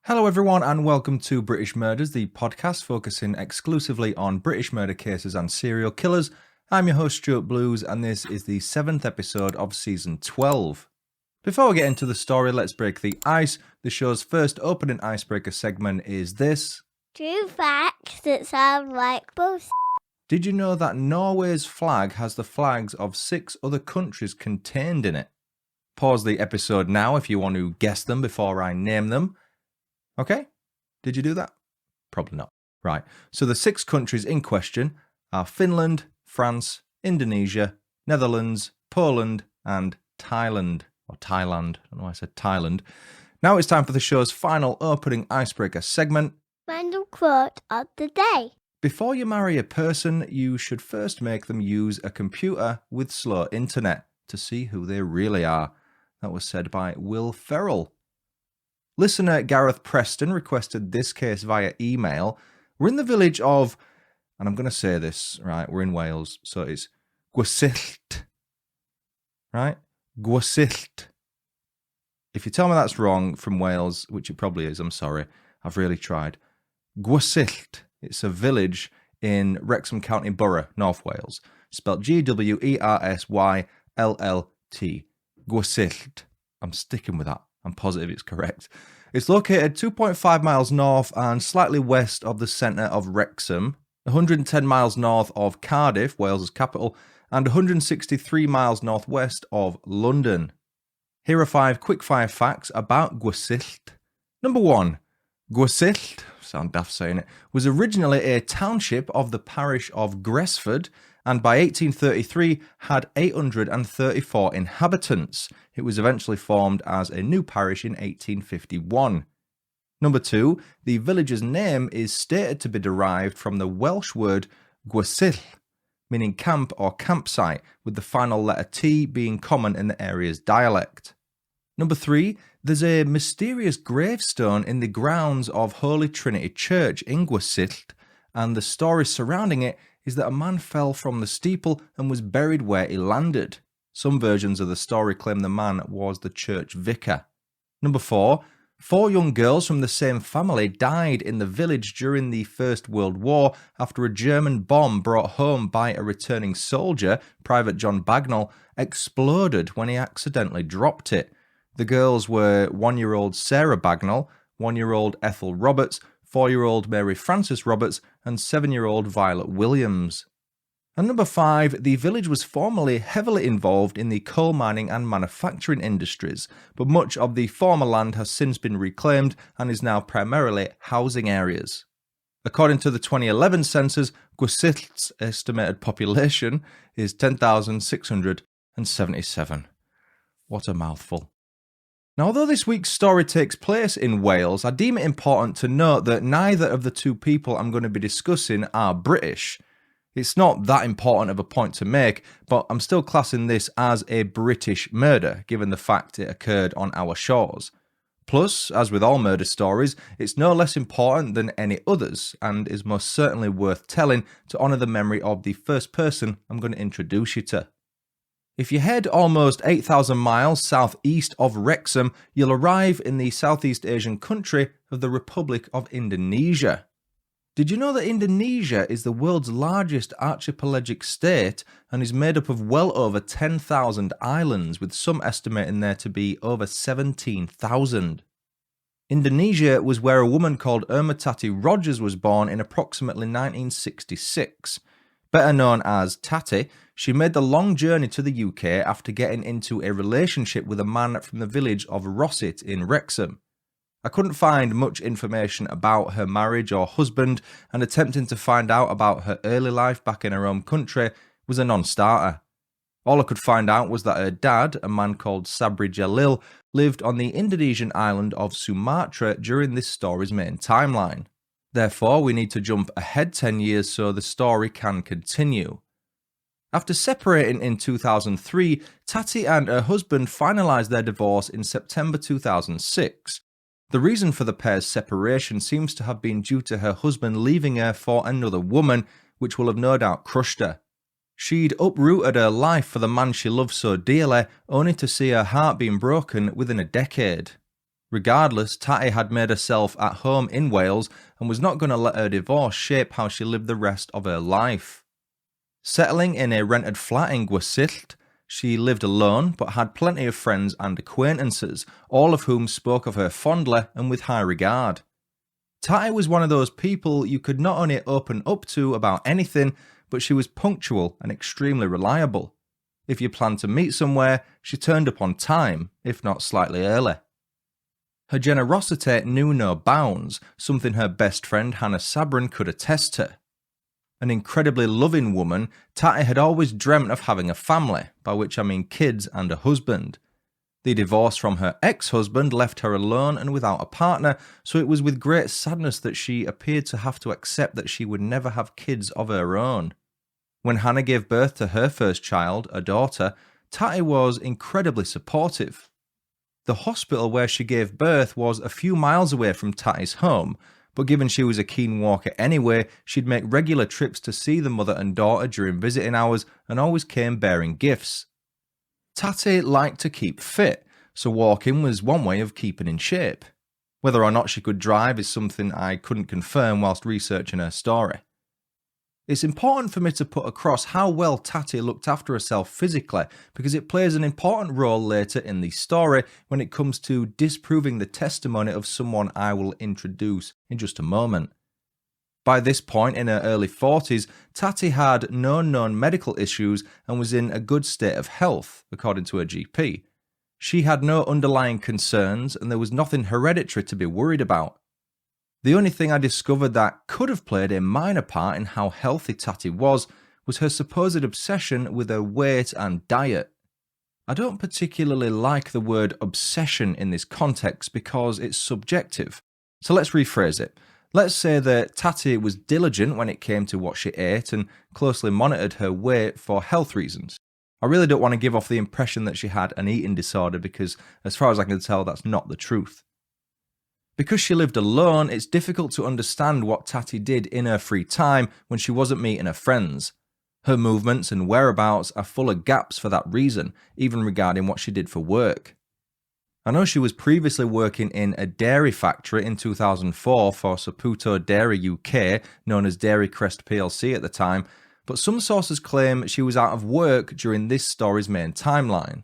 Hello everyone and welcome to British Murders, the podcast focusing exclusively on British murder cases and serial killers. I'm your host Stuart Blues and this is the 7th episode of season 12. Before we get into the story, let's break the ice. The show's first opening icebreaker segment is this. True facts that sound like bullshit. Did you know that Norway's flag has the flags of 6 other countries contained in it? Pause the episode now if you want to guess them before I name them. Okay, did you do that? Probably not. Right, so the 6 countries in question are Finland, France, Indonesia, Netherlands, Poland, and Thailand. Or Thailand, I don't know why I said Thailand. Now it's time for the show's final opening icebreaker segment. Random quote of the day. Before you marry a person, you should first make them use a computer with slow internet to see who they really are. That was said by Will Ferrell. Listener Gareth Preston requested this case via email. We're in the village of, and I'm going to say this, right, we're in Wales, so it's Gwersyllt, right? Gwersyllt. If you tell me that's wrong from Wales, which it probably is, I'm sorry, I've really tried. Gwersyllt, it's a village in Wrexham County Borough, North Wales, spelled Gwersyllt, Gwersyllt. I'm sticking with that. I'm positive it's correct. It's located 2.5 miles north and slightly west of the centre of Wrexham, 110 miles north of Cardiff, Wales' capital, and 163 miles northwest of London. Here are 5 quickfire facts about Gwersyllt. Number 1. Gwersyllt, sound daft saying it, was originally a township of the parish of Gwersyllt, and by 1833 had 834 inhabitants. It was eventually formed as a new parish in 1851. Number 2, the village's name is stated to be derived from the Welsh word Gwersyllt, meaning camp or campsite, with the final letter T being common in the area's dialect. Number 3, there's a mysterious gravestone in the grounds of Holy Trinity Church in Gwersyllt, and the story surrounding it is that a man fell from the steeple and was buried where he landed. Some versions of the story claim the man was the church vicar. Number 4, 4 young girls from the same family died in the village during the First World War after a German bomb brought home by a returning soldier, Private John Bagnall, exploded when he accidentally dropped it. The girls were 1-year-old Sarah Bagnall, 1-year-old Ethel Roberts, 4-year-old Mary Frances Roberts, and 7-year-old Violet Williams. And number 5, the village was formerly heavily involved in the coal mining and manufacturing industries, but much of the former land has since been reclaimed and is now primarily housing areas. According to the 2011 census, Gwersylt's estimated population is 10,677. What a mouthful. Now, although this week's story takes place in Wales, I deem it important to note that neither of the 2 people I'm going to be discussing are British. It's not that important of a point to make, but I'm still classing this as a British murder, given the fact it occurred on our shores. Plus, as with all murder stories, it's no less important than any others, and is most certainly worth telling to honour the memory of the first person I'm going to introduce you to. If you head almost 8,000 miles southeast of Wrexham, you'll arrive in the Southeast Asian country of the Republic of Indonesia. Did you know that Indonesia is the world's largest archipelagic state and is made up of well over 10,000 islands, with some estimating there to be over 17,000? Indonesia was where a woman called Ermatati Rodgers was born in approximately 1966. Better known as Tati, she made the long journey to the UK after getting into a relationship with a man from the village of Wrexham in Wrexham. I couldn't find much information about her marriage or husband, and attempting to find out about her early life back in her home country was a non-starter. All I could find out was that her dad, a man called Sabri Jalil, lived on the Indonesian island of Sumatra during this story's main timeline. Therefore, we need to jump ahead 10 years so the story can continue. After separating in 2003, Tati and her husband finalised their divorce in September 2006. The reason for the pair's separation seems to have been due to her husband leaving her for another woman, which will have no doubt crushed her. She'd uprooted her life for the man she loved so dearly, only to see her heart being broken within a decade. Regardless, Tati had made herself at home in Wales and was not going to let her divorce shape how she lived the rest of her life. Settling in a rented flat in Gwersyllt, she lived alone but had plenty of friends and acquaintances, all of whom spoke of her fondly and with high regard. Tati was one of those people you could not only open up to about anything, but she was punctual and extremely reliable. If you planned to meet somewhere, she turned up on time, if not slightly early. Her generosity knew no bounds, something her best friend Hannah Sabrin could attest to. An incredibly loving woman, Tati had always dreamt of having a family, by which I mean kids and a husband. The divorce from her ex-husband left her alone and without a partner, so it was with great sadness that she appeared to have to accept that she would never have kids of her own. When Hannah gave birth to her first child, a daughter, Tati was incredibly supportive. The hospital where she gave birth was a few miles away from Tati's home, but given she was a keen walker anyway, she'd make regular trips to see the mother and daughter during visiting hours and always came bearing gifts. Tati liked to keep fit, so walking was one way of keeping in shape. Whether or not she could drive is something I couldn't confirm whilst researching her story. It's important for me to put across how well Tati looked after herself physically because it plays an important role later in the story when it comes to disproving the testimony of someone I will introduce in just a moment. By this point in her early 40s, Tati had no known medical issues and was in a good state of health, according to her GP. She had no underlying concerns and there was nothing hereditary to be worried about. The only thing I discovered that could have played a minor part in how healthy Tati was her supposed obsession with her weight and diet. I don't particularly like the word obsession in this context because it's subjective. So let's rephrase it. Let's say that Tati was diligent when it came to what she ate and closely monitored her weight for health reasons. I really don't want to give off the impression that she had an eating disorder because, as far as I can tell, that's not the truth. Because she lived alone, it's difficult to understand what Tati did in her free time when she wasn't meeting her friends. Her movements and whereabouts are full of gaps for that reason, even regarding what she did for work. I know she was previously working in a dairy factory in 2004 for Saputo Dairy UK, known as Dairy Crest plc at the time, but some sources claim she was out of work during this story's main timeline.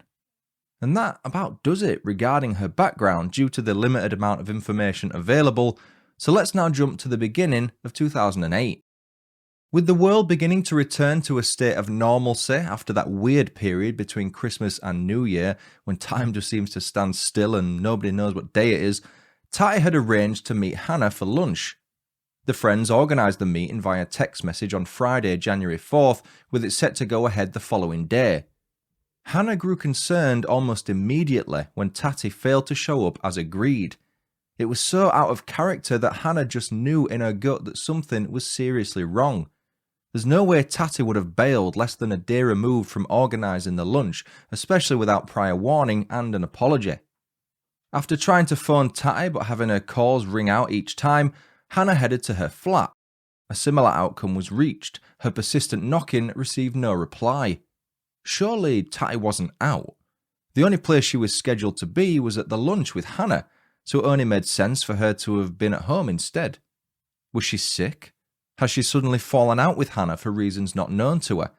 And that about does it regarding her background due to the limited amount of information available, so let's now jump to the beginning of 2008. With the world beginning to return to a state of normalcy after that weird period between Christmas and New Year, when time just seems to stand still and nobody knows what day it is, Tati had arranged to meet Hannah for lunch. The friends organised the meeting via text message on Friday, January 4th, with it set to go ahead the following day. Hannah grew concerned almost immediately when Tati failed to show up as agreed. It was so out of character that Hannah just knew in her gut that something was seriously wrong. There's no way Tati would have bailed less than a day removed from organising the lunch, especially without prior warning and an apology. After trying to phone Tati but having her calls ring out each time, Hannah headed to her flat. A similar outcome was reached. Her persistent knocking received no reply. Surely Tati wasn't out. The only place she was scheduled to be was at the lunch with Hannah, so it only made sense for her to have been at home instead. Was she sick? Has she suddenly fallen out with Hannah for reasons not known to her?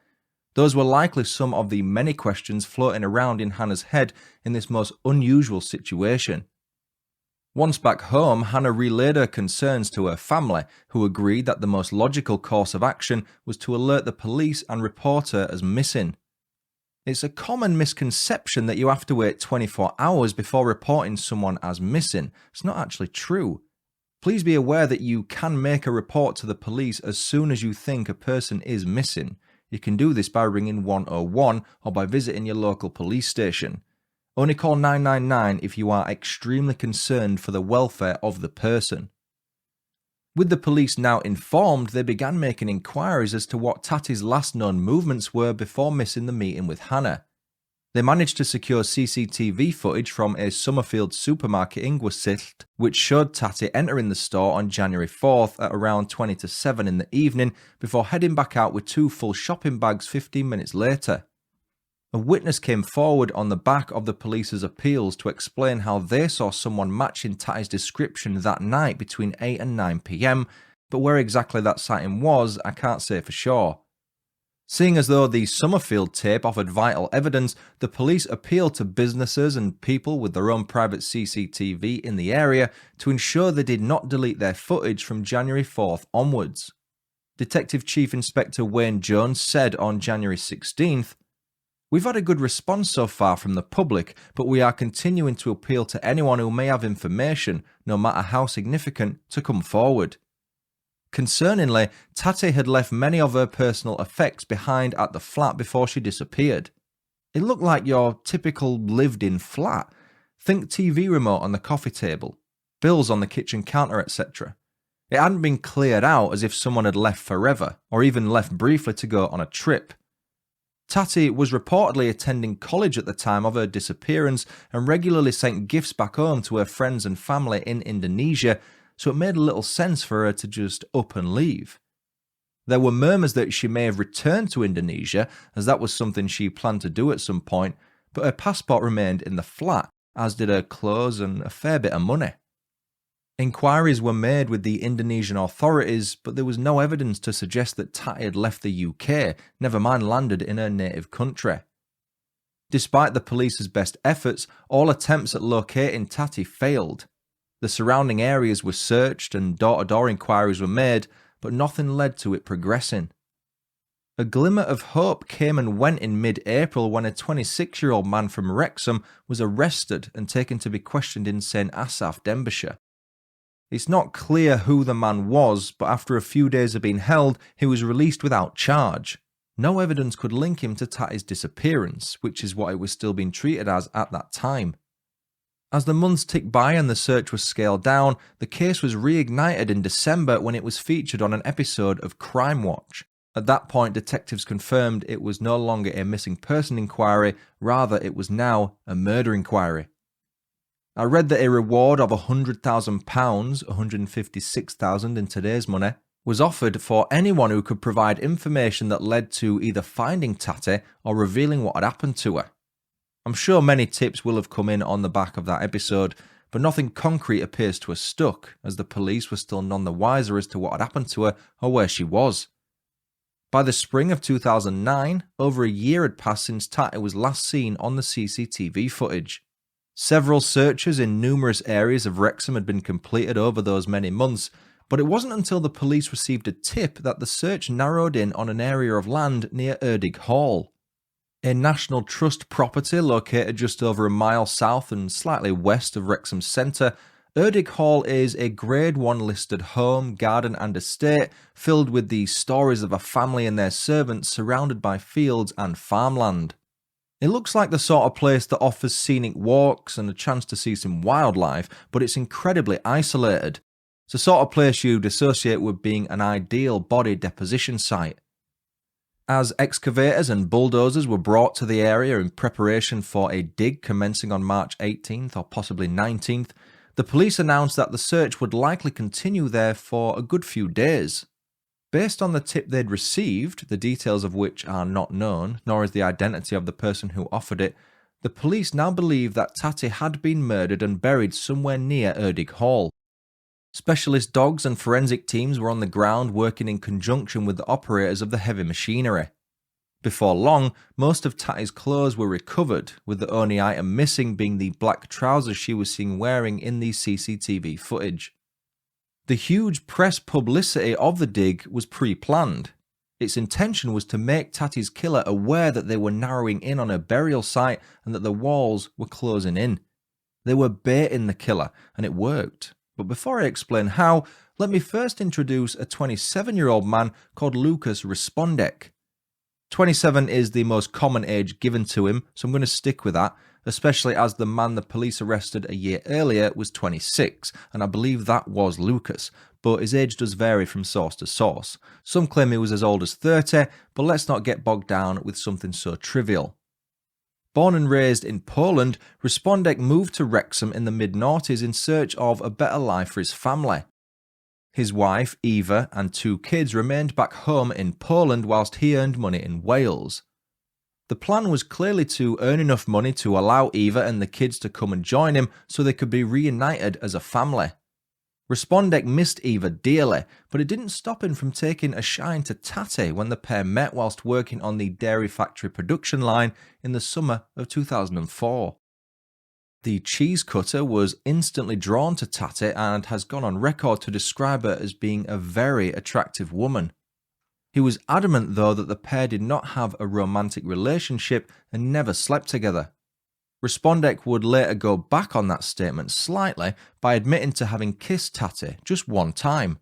Those were likely some of the many questions floating around in Hannah's head in this most unusual situation. Once back home, Hannah relayed her concerns to her family, who agreed that the most logical course of action was to alert the police and report her as missing. It's a common misconception that you have to wait 24 hours before reporting someone as missing. It's not actually true. Please be aware that you can make a report to the police as soon as you think a person is missing. You can do this by ringing 101 or by visiting your local police station. Only call 999 if you are extremely concerned for the welfare of the person. With the police now informed, they began making inquiries as to what Tati's last known movements were before missing the meeting with Hannah. They managed to secure CCTV footage from a Summerfield supermarket in Gwersyllt, which showed Tati entering the store on January 4th at around 20 to 7 in the evening before heading back out with 2 full shopping bags 15 minutes later. A witness came forward on the back of the police's appeals to explain how they saw someone matching Tati's description that night between 8 and 9 p.m, but where exactly that sighting was, I can't say for sure. Seeing as though the Summerfield tape offered vital evidence, the police appealed to businesses and people with their own private CCTV in the area to ensure they did not delete their footage from January 4th onwards. Detective Chief Inspector Wayne Jones said on January 16th, "We've had a good response so far from the public, but we are continuing to appeal to anyone who may have information, no matter how significant, to come forward." Concerningly, Tati had left many of her personal effects behind at the flat before she disappeared. It looked like your typical lived-in flat. Think TV remote on the coffee table, bills on the kitchen counter, etc. It hadn't been cleared out as if someone had left forever, or even left briefly to go on a trip. Tati was reportedly attending college at the time of her disappearance and regularly sent gifts back home to her friends and family in Indonesia, so it made little sense for her to just up and leave. There were murmurs that she may have returned to Indonesia, as that was something she planned to do at some point, but her passport remained in the flat, as did her clothes and a fair bit of money. Inquiries were made with the Indonesian authorities, but there was no evidence to suggest that Tati had left the UK, never mind landed in her native country. Despite the police's best efforts, all attempts at locating Tati failed. The surrounding areas were searched and door-to-door inquiries were made, but nothing led to it progressing. A glimmer of hope came and went in mid-April when a 26-year-old man from Wrexham was arrested and taken to be questioned in St Asaph, Denbighshire. It's not clear who the man was, but after a few days of being held, he was released without charge. No evidence could link him to Tati's disappearance, which is what it was still being treated as at that time. As the months ticked by and the search was scaled down, the case was reignited in December when it was featured on an episode of Crime Watch. At that point, detectives confirmed it was no longer a missing person inquiry, rather it was now a murder inquiry. I read that a reward of £100,000, £156,000 in today's money, was offered for anyone who could provide information that led to either finding Tati or revealing what had happened to her. I'm sure many tips will have come in on the back of that episode, but nothing concrete appears to have stuck, as the police were still none the wiser as to what had happened to her or where she was. By the spring of 2009, over a year had passed since Tati was last seen on the CCTV footage. Several searches in numerous areas of Wrexham had been completed over those many months, but it wasn't until the police received a tip that the search narrowed in on an area of land near Erdig Hall. A National Trust property located just over a mile south and slightly west of Wrexham Centre, Erdig Hall is a Grade 1 listed home, garden and estate filled with the stories of a family and their servants surrounded by fields and farmland. It looks like the sort of place that offers scenic walks and a chance to see some wildlife, but it's incredibly isolated. It's the sort of place you'd associate with being an ideal body deposition site. As excavators and bulldozers were brought to the area in preparation for a dig commencing on March 18th or possibly 19th, the police announced that the search would likely continue there for a good few days. Based on the tip they'd received, the details of which are not known, nor is the identity of the person who offered it, the police now believe that Tati had been murdered and buried somewhere near Erdig Hall. Specialist dogs and forensic teams were on the ground working in conjunction with the operators of the heavy machinery. Before long, most of Tati's clothes were recovered, with the only item missing being the black trousers she was seen wearing in the CCTV footage. The huge press publicity of the dig was pre-planned. Its intention was to make Tati's killer aware that they were narrowing in on her burial site and that the walls were closing in. They were baiting the killer, and it worked. But before I explain how, let me first introduce a 27-year-old man called Lukasz Reszpondek. 27 is the most common age given to him, so I'm going to stick with that, especially as the man the police arrested a year earlier was 26, and I believe that was Lukasz, but his age does vary from source to source. Some claim he was as old as 30, but let's not get bogged down with something so trivial. Born and raised in Poland, Reszpondek moved to Wrexham in the mid-noughties in search of a better life for his family. His wife, Eva, and 2 kids remained back home in Poland whilst he earned money in Wales. The plan was clearly to earn enough money to allow Eva and the kids to come and join him so they could be reunited as a family. Reszpondek missed Eva dearly, but it didn't stop him from taking a shine to Tati when the pair met whilst working on the dairy factory production line in the summer of 2004. The cheese cutter was instantly drawn to Tati and has gone on record to describe her as being a very attractive woman. He was adamant, though, that the pair did not have a romantic relationship and never slept together. Reszpondek would later go back on that statement slightly by admitting to having kissed Tati just one time.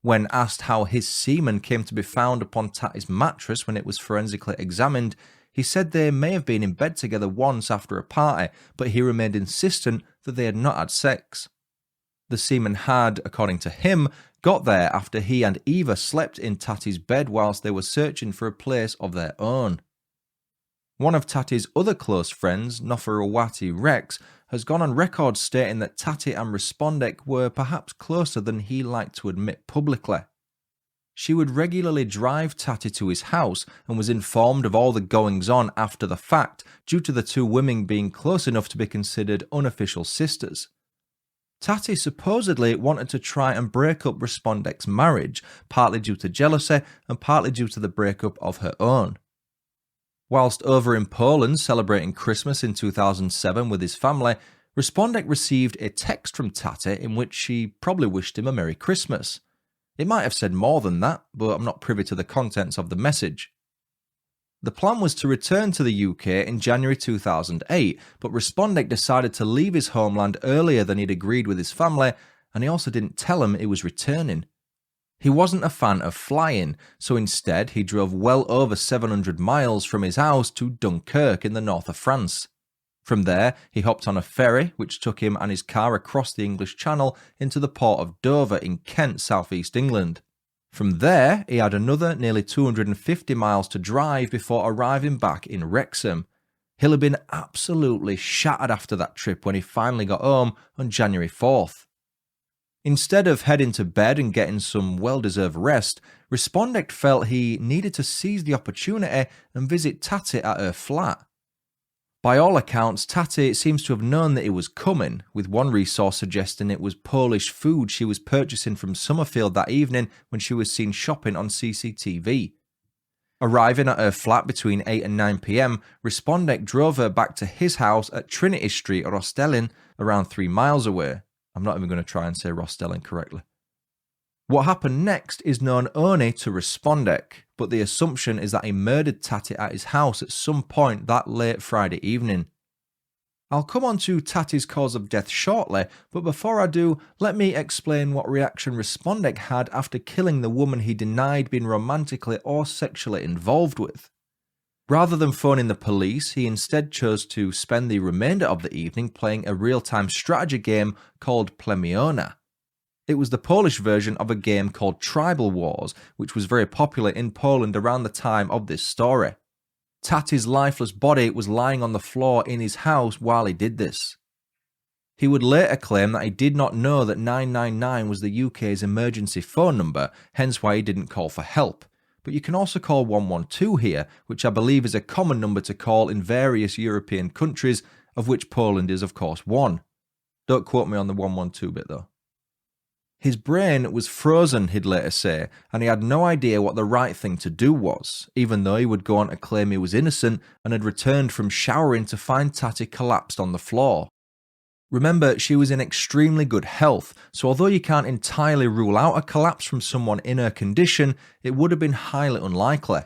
When asked how his semen came to be found upon Tati's mattress when it was forensically examined, he said they may have been in bed together once after a party, but he remained insistent that they had not had sex. The semen had, according to him, got there after he and Eva slept in Tati's bed whilst they were searching for a place of their own. One of Tati's other close friends, Ermatati Rodgers, has gone on record stating that Tati and Reszpondek were perhaps closer than he liked to admit publicly. She would regularly drive Tati to his house and was informed of all the goings-on after the fact due to the two women being close enough to be considered unofficial sisters. Tati supposedly wanted to try and break up Reszpondek's marriage, partly due to jealousy and partly due to the breakup of her own. Whilst over in Poland celebrating Christmas in 2007 with his family, Reszpondek received a text from Tati in which she probably wished him a Merry Christmas. It might have said more than that, but I'm not privy to the contents of the message. The plan was to return to the UK in January 2008, but Reszpondek decided to leave his homeland earlier than he'd agreed with his family, and he also didn't tell him he was returning. He wasn't a fan of flying, so instead he drove well over 700 miles from his house to Dunkirk in the north of France. From there, he hopped on a ferry, which took him and his car across the English Channel into the port of Dover in Kent, southeast England. From there, he had another nearly 250 miles to drive before arriving back in Wrexham. He'll have been absolutely shattered after that trip when he finally got home on January 4th. Instead of heading to bed and getting some well-deserved rest, Reszpondek felt he needed to seize the opportunity and visit Tati at her flat. By all accounts, Tati seems to have known that he was coming, with one resource suggesting it was Polish food she was purchasing from Summerfield that evening when she was seen shopping on CCTV. Arriving at her flat between 8 and 9 p.m, Reszpondek drove her back to his house at Trinity Street, Rostellin, around 3 miles away. I'm not even going to try and say Rostellin correctly. What happened next is known only to Reszpondek, but the assumption is that he murdered Tati at his house at some point that late Friday evening. I'll come on to Tati's cause of death shortly, but before I do, let me explain what reaction Reszpondek had after killing the woman he denied being romantically or sexually involved with. Rather than phoning the police, he instead chose to spend the remainder of the evening playing a real-time strategy game called Plemiona. It was the Polish version of a game called Tribal Wars, which was very popular in Poland around the time of this story. Tati's lifeless body was lying on the floor in his house while he did this. He would later claim that he did not know that 999 was the UK's emergency phone number, hence why he didn't call for help. But you can also call 112 here, which I believe is a common number to call in various European countries, of which Poland is of course one. Don't quote me on the 112 bit though. His brain was frozen, he'd later say, and he had no idea what the right thing to do was, even though he would go on to claim he was innocent and had returned from showering to find Tati collapsed on the floor. Remember, she was in extremely good health, so although you can't entirely rule out a collapse from someone in her condition, it would have been highly unlikely.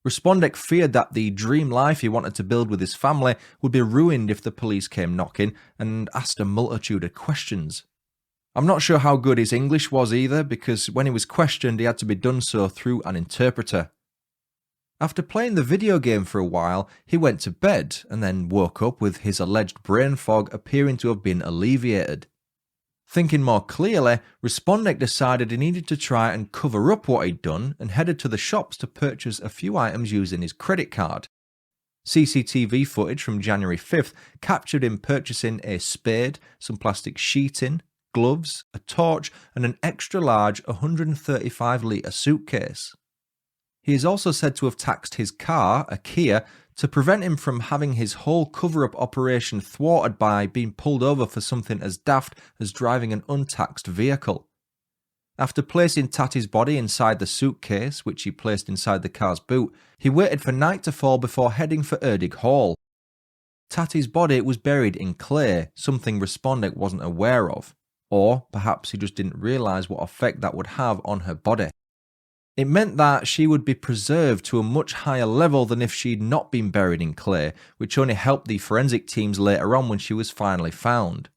Reszpondek feared that the dream life he wanted to build with his family would be ruined if the police came knocking, and asked a multitude of questions. I'm not sure how good his English was either, because when he was questioned he had to be done so through an interpreter. After playing the video game for a while, he went to bed and then woke up with his alleged brain fog appearing to have been alleviated. Thinking more clearly, Reszpondek decided he needed to try and cover up what he'd done and headed to the shops to purchase a few items using his credit card. CCTV footage from January 5th captured him purchasing a spade, some plastic sheeting, gloves, a torch and an extra large 135-litre suitcase. He is also said to have taxed his car, a Kia, to prevent him from having his whole cover-up operation thwarted by being pulled over for something as daft as driving an untaxed vehicle. After placing Tati's body inside the suitcase, which he placed inside the car's boot, he waited for night to fall before heading for Erdig Hall. Tati's body was buried in clay, something Reszpondek wasn't aware of, or perhaps he just didn't realise what effect that would have on her body. It meant that she would be preserved to a much higher level than if she'd not been buried in clay, which only helped the forensic teams later on when she was finally found.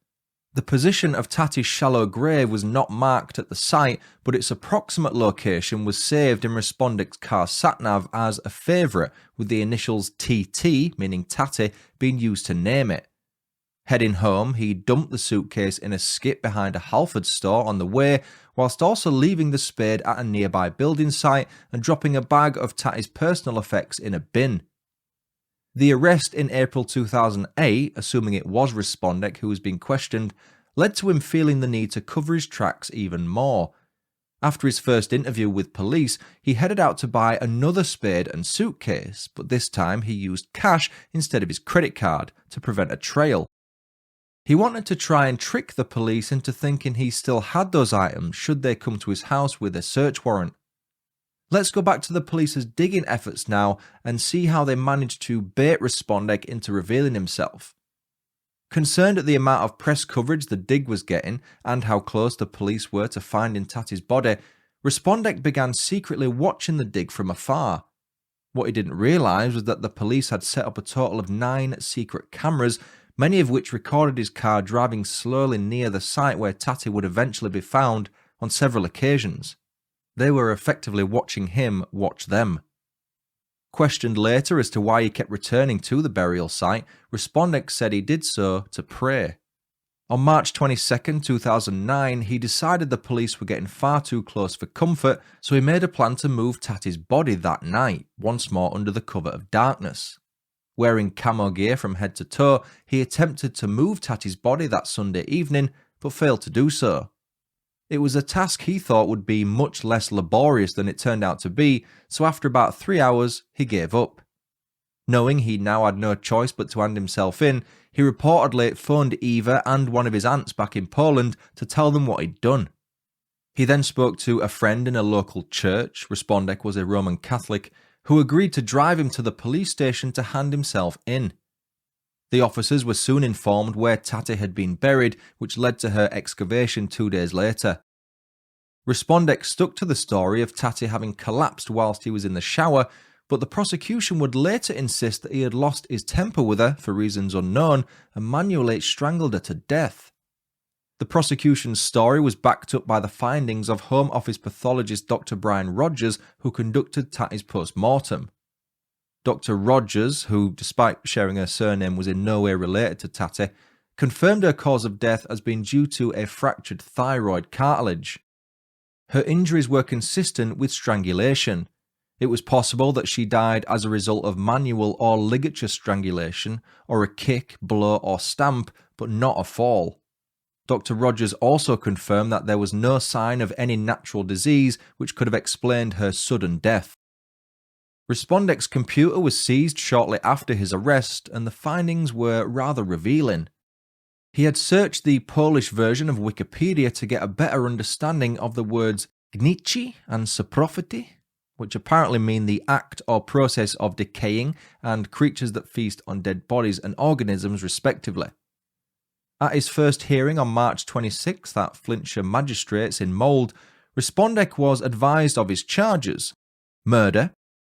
The position of Tati's shallow grave was not marked at the site, but its approximate location was saved in Reszpondek's car satnav as a favourite, with the initials TT, meaning Tati, being used to name it. Heading home, he dumped the suitcase in a skip behind a Halford store on the way, whilst also leaving the spade at a nearby building site and dropping a bag of Tati's personal effects in a bin. The arrest in April 2008, assuming it was Reszpondek who was being questioned, led to him feeling the need to cover his tracks even more. After his first interview with police, he headed out to buy another spade and suitcase, but this time he used cash instead of his credit card to prevent a trail. He wanted to try and trick the police into thinking he still had those items should they come to his house with a search warrant. Let's go back to the police's digging efforts now and see how they managed to bait Reszpondek into revealing himself. Concerned at the amount of press coverage the dig was getting and how close the police were to finding Tati's body, Reszpondek began secretly watching the dig from afar. What he didn't realise was that the police had set up a total of 9 secret cameras, many of which recorded his car driving slowly near the site where Tati would eventually be found on several occasions. They were effectively watching him watch them. Questioned later as to why he kept returning to the burial site, Reszpondek said he did so to pray. On March 22, 2009, he decided the police were getting far too close for comfort, so he made a plan to move Tati's body that night, once more under the cover of darkness. Wearing camo gear from head to toe, he attempted to move Tati's body that Sunday evening, but failed to do so. It was a task he thought would be much less laborious than it turned out to be, so after about 3 hours, he gave up. Knowing he now had no choice but to hand himself in, he reportedly phoned Eva and one of his aunts back in Poland to tell them what he'd done. He then spoke to a friend in a local church, Reszpondek was a Roman Catholic, who agreed to drive him to the police station to hand himself in. The officers were soon informed where Tati had been buried, which led to her excavation 2 days later. Reszpondek stuck to the story of Tati having collapsed whilst he was in the shower, but the prosecution would later insist that he had lost his temper with her for reasons unknown and manually strangled her to death. The prosecution's story was backed up by the findings of Home Office pathologist Dr. Brian Rodgers, who conducted Tati's post-mortem. Dr. Rodgers, who, despite sharing her surname, was in no way related to Tati, confirmed her cause of death as being due to a fractured thyroid cartilage. Her injuries were consistent with strangulation. It was possible that she died as a result of manual or ligature strangulation, or a kick, blow or stamp, but not a fall. Dr. Rodgers also confirmed that there was no sign of any natural disease which could have explained her sudden death. Reszpondek's computer was seized shortly after his arrest, and the findings were rather revealing. He had searched the Polish version of Wikipedia to get a better understanding of the words gnici and saprofity, which apparently mean the act or process of decaying and creatures that feast on dead bodies and organisms respectively. At his first hearing on March 26th at Flintshire Magistrates in Mold, Reszpondek was advised of his charges: murder,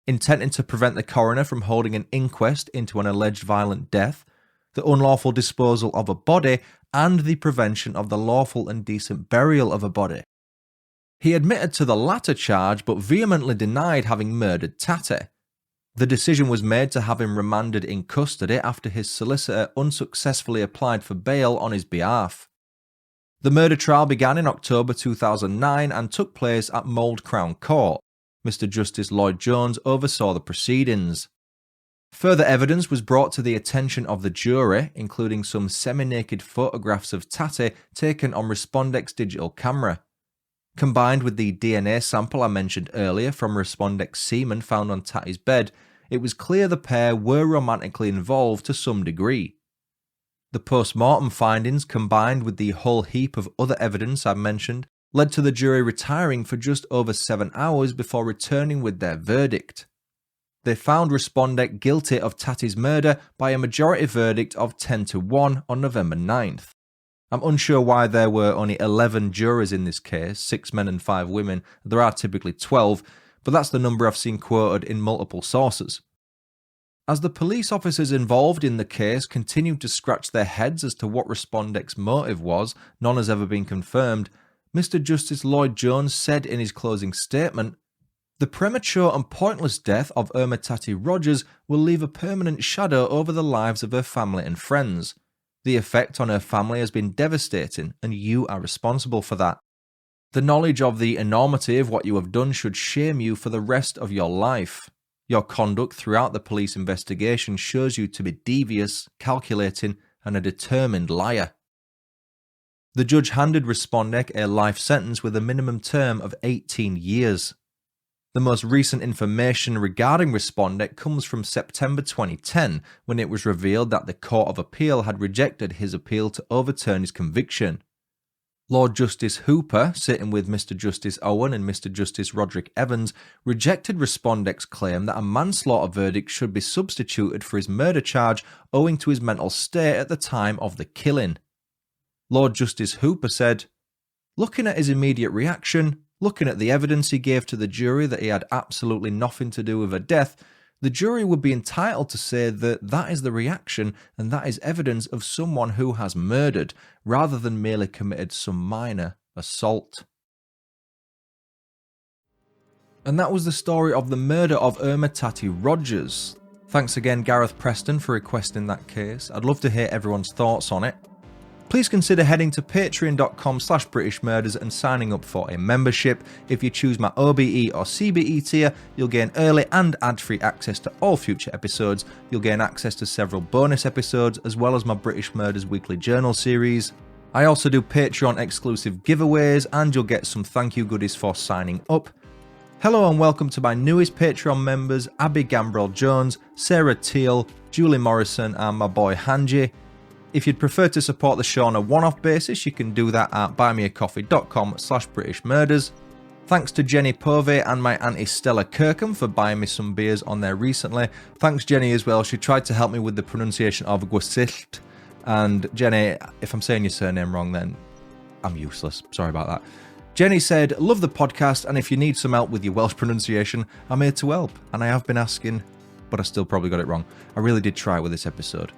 intending to prevent the coroner from holding an inquest into an alleged violent death, the unlawful disposal of a body, and the prevention of the lawful and decent burial of a body. He admitted to the latter charge but vehemently denied having murdered Tati. The decision was made to have him remanded in custody after his solicitor unsuccessfully applied for bail on his behalf. The murder trial began in October 2009 and took place at Mold Crown Court. Mr. Justice Lloyd Jones oversaw the proceedings. Further evidence was brought to the attention of the jury, including some semi-naked photographs of Tati taken on Reszpondek's digital camera. Combined with the DNA sample I mentioned earlier from Reszpondek's semen found on Tati's bed, it was clear the pair were romantically involved to some degree. The post-mortem findings, combined with the whole heap of other evidence I mentioned, led to the jury retiring for just over 7 hours before returning with their verdict. They found Reszpondek guilty of Tati's murder by a majority verdict of 10-1 on November 9th. I'm unsure why there were only 11 jurors in this case, 6 men and 5 women. There are typically 12, but that's the number I've seen quoted in multiple sources. As the police officers involved in the case continued to scratch their heads as to what Reszpondek's motive was, none has ever been confirmed, Mr. Justice Lloyd Jones said in his closing statement, "The premature and pointless death of Ermatati Rodgers will leave a permanent shadow over the lives of her family and friends. The effect on her family has been devastating, and you are responsible for that. The knowledge of the enormity of what you have done should shame you for the rest of your life. Your conduct throughout the police investigation shows you to be devious, calculating, and a determined liar." The judge handed Reszpondek a life sentence with a minimum term of 18 years. The most recent information regarding Reszpondek comes from September 2010, when it was revealed that the Court of Appeal had rejected his appeal to overturn his conviction. Lord Justice Hooper, sitting with Mr. Justice Owen and Mr. Justice Roderick Evans, rejected Reszpondek's claim that a manslaughter verdict should be substituted for his murder charge owing to his mental state at the time of the killing. Lord Justice Hooper said, "Looking at his immediate reaction, looking at the evidence he gave to the jury that he had absolutely nothing to do with her death, the jury would be entitled to say that that is the reaction and that is evidence of someone who has murdered, rather than merely committed some minor assault." And that was the story of the murder of Ermatati Rodgers. Thanks again, Gareth Preston, for requesting that case. I'd love to hear everyone's thoughts on it. Please consider heading to patreon.com/BritishMurders and signing up for a membership. If you choose my OBE or CBE tier, you'll gain early and ad-free access to all future episodes. You'll gain access to several bonus episodes, as well as my British Murders Weekly Journal series. I also do Patreon exclusive giveaways, and you'll get some thank you goodies for signing up. Hello and welcome to my newest Patreon members, Abby Gambrell Jones, Sarah Teal, Julie Morrison, and my boy Hanji. If you'd prefer to support the show on a one-off basis, you can do that at buymeacoffee.com/BritishMurders. Thanks to Jenny Povey and my auntie Stella Kirkham for buying me some beers on there recently. Thanks Jenny as well, she tried to help me with the pronunciation of Gwersyllt. And Jenny, if I'm saying your surname wrong then I'm useless, sorry about that. Jenny said, "Love the podcast, and if you need some help with your Welsh pronunciation, I'm here to help." And I have been asking, but I still probably got it wrong. I really did try with this episode.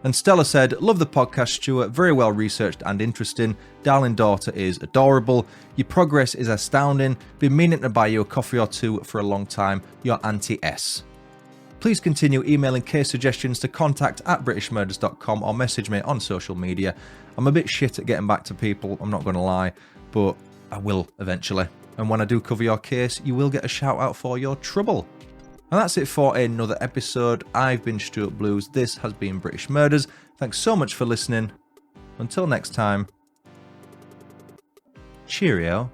And Stella said, "Love the podcast, Stuart. Very well researched and interesting. Darling daughter is adorable. Your progress is astounding. Been meaning to buy you a coffee or two for a long time. Your Auntie S." Please continue emailing case suggestions to contact@britishmurders.com or message me on social media. I'm a bit shit at getting back to people, I'm not going to lie, but I will eventually. And when I do cover your case, you will get a shout out for your trouble. And that's it for another episode. I've been Stuart Blues. This has been British Murders. Thanks so much for listening. Until next time, cheerio.